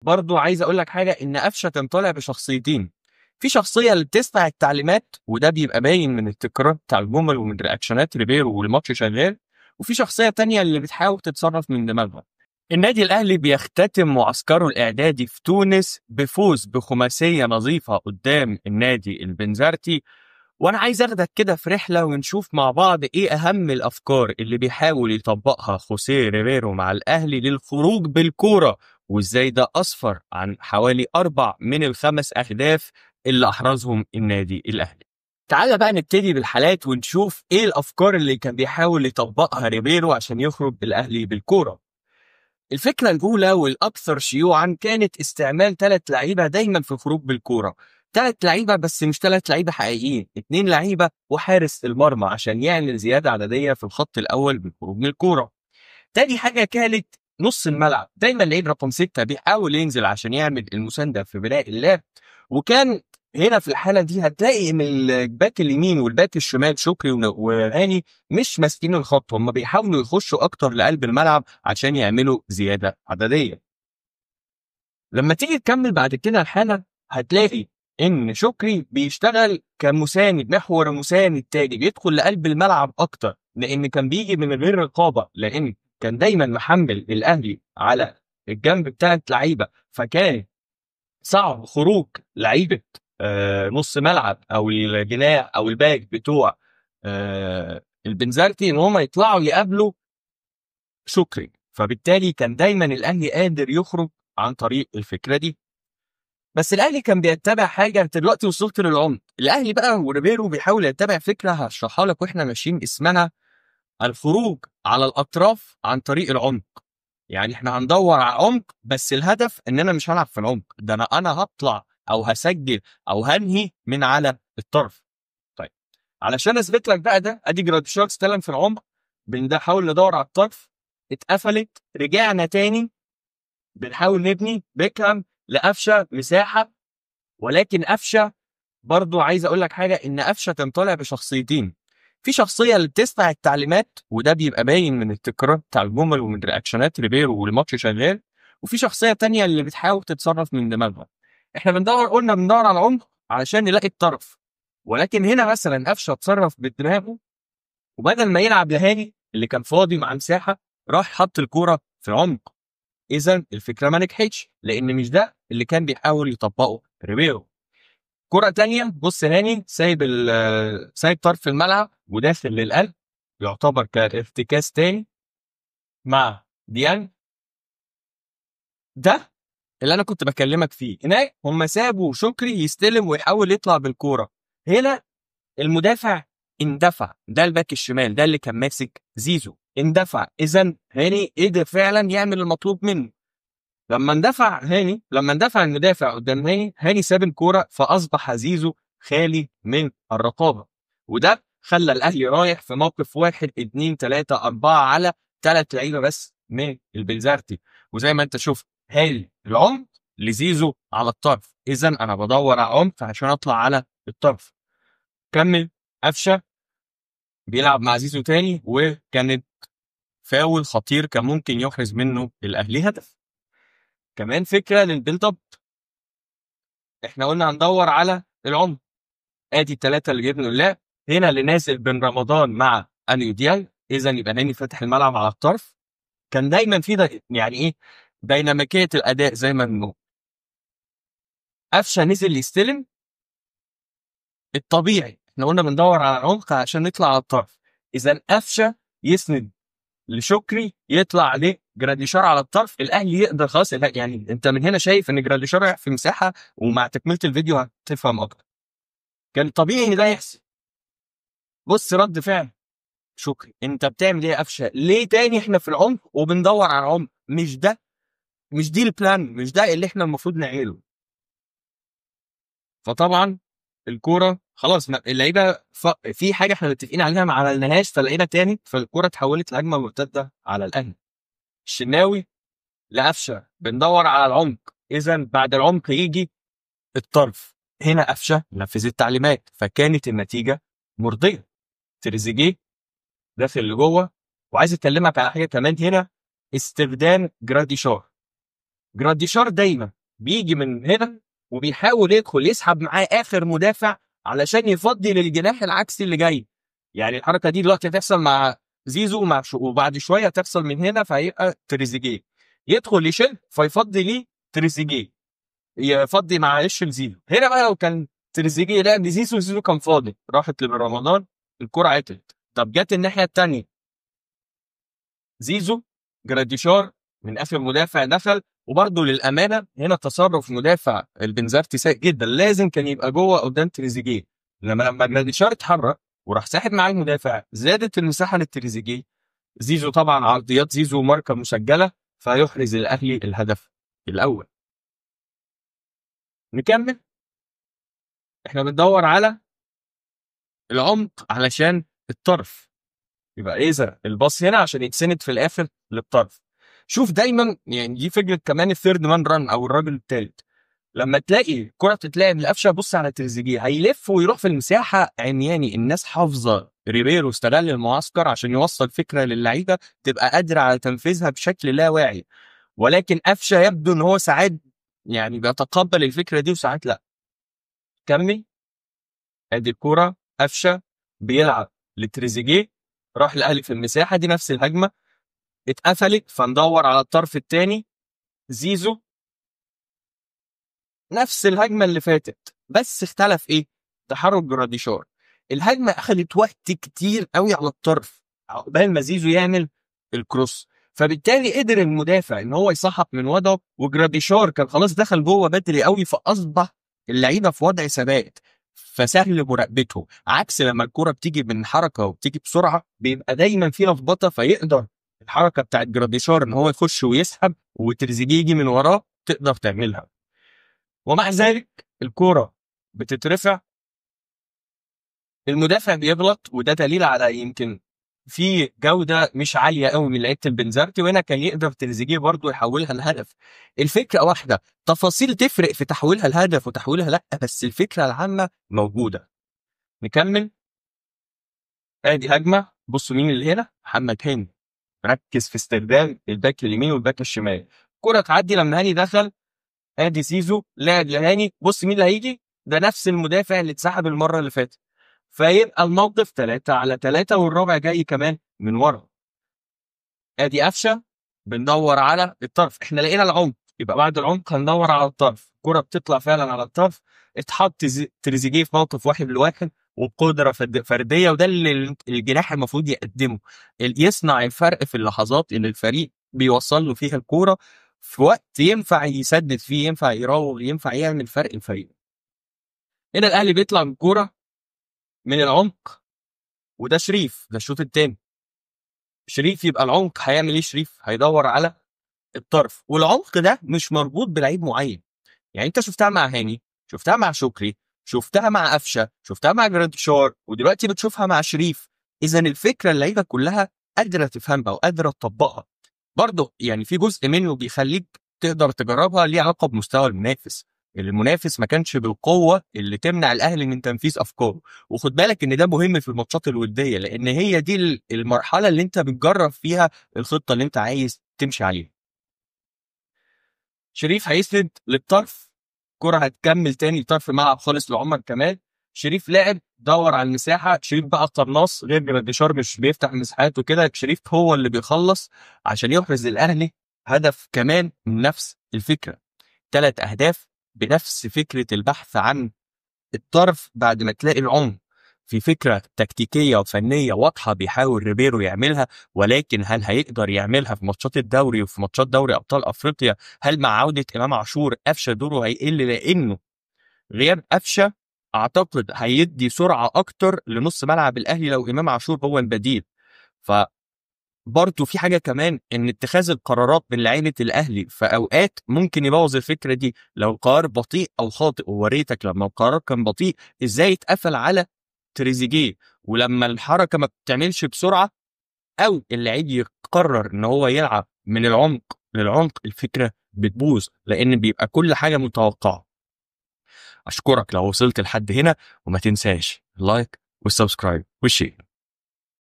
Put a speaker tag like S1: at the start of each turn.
S1: برضو عايز اقول لك حاجه، ان قفشه كان طالع بشخصيتين. في شخصيه اللي بتسمع التعليمات وده بيبقى باين من التكرار بتاع الجمل ومن رياكشنات ريبيرو والماتش شغال، وفي شخصيه تانية اللي بتحاول تتصرف من دماغها. النادي الاهلي بيختتم معسكره الاعدادي في تونس بفوز بخماسيه نظيفه قدام النادي البنزرتي. وانا عايز اخدك كده في رحله ونشوف مع بعض ايه اهم الافكار اللي بيحاول يطبقها خوسيه ريبيرو مع الاهلي للخروج بالكوره، وازاي ده اسفر عن حوالي 4 من الخمس اهداف اللي احرزهم النادي الاهلي. تعالى بقى نبتدي بالحالات ونشوف ايه الافكار اللي كان بيحاول يطبقها ريبيرو عشان يخرج الاهلي بالكوره. الفكرة الأولى والأكثر شيوعا كانت استعمال 3 لعيبة دايما في الخروج بالكورة. 3 لعيبة بس مش 3 لعيبة حقيقيين، 2 لعيبة وحارس المرمى عشان يعمل زيادة عددية في الخط الأول بالخروج من الكورة. تاني حاجة كانت نص الملعب، دايما لعيب رقم 6 بيحاول ينزل عشان يعمل المساندة في بناء اللعب. وكان هنا في الحالة دي هتلاقي ان الباك اليمين والباك الشمال شكري وهاني مش ماسكين الخط، هم بيحاولوا يخشوا اكتر لقلب الملعب عشان يعملوا زيادة عددية. لما تيجي تكمل بعد كده الحالة هتلاقي ان شكري بيشتغل كمساند، محور مساند تاني بيدخل لقلب الملعب اكتر، لان كان بيجي من غير رقابة، لان كان دايما محمل الاهلي على الجنب بتاعت لعيبة، فكان صعب خروج لعيبه نص ملعب او الجناح او الباك بتوع البنزرتي ان هم يطلعوا يقابلوا شكري. فبالتالي كان دايما الاهلي قادر يخرج عن طريق الفكره دي. بس الاهلي كان بيتبع حاجه، انت دلوقتي وصلت للعمق. الاهلي بقى وريبيرو بيحاول يتبع فكره هشرحها لك واحنا ماشيين، اسمها الخروج على الاطراف عن طريق العمق. يعني احنا هندور على عمق، بس الهدف ان انا مش هلعب في العمق ده، انا هطلع او هسجل او هنهي من على الطرف. طيب علشان اثبت لك بقى ده، ادي جراديشار استلم في العمق، بنحاول ندور على الطرف، اتقفلت، رجعنا تاني بنحاول نبني بيكهام لقفشه مساحه. ولكن قفشه برضو عايز اقول لك حاجه، ان قفشه كان طالع بشخصيتين. في شخصيه اللي بتسمع التعليمات وده بيبقى باين من التكرار بتاع الجمل ومن رياكشنات ريبيرو والماتش شغال، وفي شخصيه تانية اللي بتحاول تتصرف من دماغها. احنا قلنا بندور على العمق علشان نلاقي الطرف، ولكن هنا مثلا قفشه اتصرف بدماغه، وبدل ما يلعب لهاني اللي كان فاضي مع مساحه راح حط الكوره في العمق. اذا الفكره ما نجحتش، لان مش ده اللي كان بيحاول يطبقه ريبيرو. كرة تانية بص، هاني سايب طرف الملعب وداخل للقلب، يعتبر كارتكاز تاني مع ديانج. ده اللي انا كنت بكلمك فيه. هناك هم سابوا شكري يستلم ويحاول يطلع بالكوره، هنا المدافع اندفع، ده الباك الشمال ده اللي كان ماسك زيزو اندفع، اذا هاني قدر فعلا يعمل المطلوب منه. لما اندفع المدافع قدام هاني ساب الكوره، فاصبح زيزو خالي من الرقابه، وده خلى الاهلي رايح في موقف 1 2 3 4 على 3 لعيبه بس من البنزرتي. وزي ما انت شفت، هاني العمق لزيزو على الطرف، اذا انا بدور على عمق عشان اطلع على الطرف. كمل قفشه بيلعب مع زيزو تاني، وكانت فاول خطير كان ممكن يحرز منه الاهلي هدف. كمان فكره للبيلد اب، احنا قلنا هندور على العمق، ادي ال3 اللي جبنا اللعب. هنا اللي نازل بن رمضان مع اليو ديانج، اذا يبقى ناني فاتح الملعب على الطرف. كان دايما في ده يعني ايه، ديناميكيه الاداء زي ما بنقول. قفشه نزل يستلم، الطبيعي احنا قلنا بندور على العمق عشان نطلع على الطرف، اذا قفشه يسند لشكري يطلع عليه جراديشار على الطرف، الاهلي يقدر خلاص. يعني انت من هنا شايف ان جراديشار رايح في مساحه، ومع تكمله الفيديو هتفهم اكتر. كان طبيعي ان ده يحصل. بص رد فعل شكري، انت بتعمل ايه يا قفشه؟ ليه تاني احنا في العمق وبندور على العمق؟ مش دي البلان، مش ده اللي احنا المفروض نعمله. فطبعا الكوره خلاص اللعيبه في حاجه احنا متفقين عليها ما عملناهاش، فلقينا تاني، فالكوره اتحولت لهجمه مرتده على الاهلي. الشناوي لقفشه بندور على العمق، اذا بعد العمق يجي الطرف. هنا قفشه نفذ التعليمات فكانت النتيجه مرضيه. تريزيجيه داخل لجوه. وعايز اكلمك على حاجه كمان هنا، استخدام جراديشار. جراديشار دايما بيجي من هنا وبيحاول يدخل يسحب معاه اخر مدافع علشان يفضي للجناح العكسي اللي جاي. يعني الحركه دي دلوقتي هتحصل مع زيزو وبعد شويه هتحصل من هنا، فهيبقى تريزيجيه يدخل يشيل فيفضي ليه تريزيجيه، يفضي معلش لزيزو. هنا بقى لو كان تريزيجيه لعب زيزو، زيزو كان فاضي، راحت لرمضان، الكره عطلت. طب جت الناحيه الثانيه، زيزو جراديشار من اخر مدافع دخل، وبرده للامانه هنا تصرف مدافع البنزرتي سيء جدا، لازم كان يبقى جوه قدام تريزيجيه. لما جراديشار اتحرك وراح ساحب معاه المدافع، زادت المساحه للتريزيجيه. زيزو طبعا عرضيات زيزو ماركه مسجله، فيحرز الاهلي الهدف الاول. نكمل. احنا بندور على العمق علشان الطرف، يبقى اذا الباص هنا عشان يتسند في الاخر للطرف. شوف دايما، يعني دي فكره كمان الثيرد مان ران او الراجل الثالث، لما تلاقي كره تتلعب لقفشه بص على تريزيجيه، هيلف ويروح في المساحه عمياني. الناس حافظه ريبيرو استغل المعسكر عشان يوصل فكره للعيبه تبقى قادره على تنفيذها بشكل لا واعي، ولكن قفشه يبدو ان هو ساعات يعني بيتقبل الفكره دي وساعات لا. كمل. ادي الكوره، قفشه بيلعب لتريزيجيه، راح الاهلي في المساحه دي، نفس الهجمه اتقفلت، فندور على الطرف الثاني. زيزو نفس الهجمه اللي فاتت، بس اختلف ايه؟ تحرك جراديشار. الهجمه اخذت وقت كتير قوي على الطرف عقبال ما زيزو يعمل الكروس، فبالتالي قدر المدافع ان هو يسحب من وضعه، وجراديشار كان خلاص دخل جوه بدري قوي، فاصبح اللعيبه في وضع ثبات فسهل مراقبته. عكس لما الكرة بتيجي من حركه وبتيجي بسرعه، بيبقى دايما في لخبطه، فيقدر الحركه بتاعت جراديشار ان هو يخش ويسحب وتريزيجيه يجي من وراه تقدر تعملها. ومع ذلك الكرة بتترفع، المدافع بيغلط، وده دليل على يمكن في جودة مش عالية قوي من لعيبة البنزرتي، وهنا كان يقدر تريزيجيه برضه يحولها لهدف. الفكرة واحدة، تفاصيل تفرق في تحويلها لهدف وتحويلها لا، بس الفكرة العامة موجودة. نكمل. ادي هجمة، بصوا مين اللي هنا؟ محمد هاني ركز في استخدام الباك اليمين والباك الشمال. كرة تعدي لما هاني دخل، ادي زيزو لاعب لهاني، بص مين اللي هيجي؟ ده نفس المدافع اللي اتسحب المره اللي فاتت، فيبقى الموقف 3-3 والرابع جاي كمان من ورا. ادي قفشه بندور على الطرف، احنا لقينا العمق، يبقى بعد العمق هندور على الطرف. الكره بتطلع فعلا على الطرف، اتحط تريزيجيه في موقف 1-1 وبقدره فرديه، وده اللي الجناح المفروض يقدمه، يصنع الفرق في اللحظات اللي الفريق بيوصل له فيها الكوره في وقت ينفع يسدد فيه، ينفع يراوغ، ينفع يعمل فرق الفريق. هنا الاهلي بيطلع بالكوره من العمق، وده شريف، ده الشوط الثاني. شريف يبقى العمق هيعمل ايه؟ شريف هيدور على الطرف، والعمق ده مش مربوط بلعيب معين. يعني انت شفتها مع هاني، شفتها مع شكري، شفتها مع قفشه، شفتها مع جراديشار، ودلوقتي بتشوفها مع شريف. اذا الفكره اللعيبه كلها قادره تفهمها وقادره تطبقها. برضه يعني في جزء منه بيخليك تقدر تجربها ليه علاقه بمستوى المنافس. المنافس ما كانش بالقوه اللي تمنع الاهلي من تنفيذ افكاره، وخد بالك ان ده مهم في الماتشات الوديه، لان هي دي المرحله اللي انت بتجرب فيها الخطه اللي انت عايز تمشي عليها. شريف هيسند للطرف، كرة هتكمل تاني لطرف الملعب خالص لعمر كمال. شريف لعب دور على المساحة، شريف بقى قناص غير جراديشار مش بيفتح مساحات وكده، شريف هو اللي بيخلص عشان يحرز الأهلي هدف كمان من نفس الفكرة. 3 أهداف بنفس فكرة البحث عن الطرف بعد ما تلاقي العمق، في فكرة تكتيكية وفنية واضحة بيحاول ريبيرو يعملها، ولكن هل هيقدر يعملها في ماتشات الدوري وفي ماتشات دوري أبطال أفريقيا؟ هل مع عودة إمام عاشور قفشة دوره هيقل؟ لأنه غياب قفشة أعتقد هيدي سرعة أكتر لنص ملعب الأهلي لو إمام عاشور هو البديل. برضه في حاجه كمان، ان اتخاذ القرارات من لعيبه الاهلي في اوقات ممكن يبوظ الفكره دي لو القرار بطيء او خاطئ. ووريتك لما القرار كان بطيء ازاي اتقفل على تريزيجيه، ولما الحركه ما بتعملش بسرعه او اللعيب يقرر ان هو يلعب من العمق للعمق، الفكره بتبوظ لان بيبقى كل حاجه متوقعه. اشكرك لو وصلت لحد هنا، وما تنساش اللايك والسبسكرايب والشير.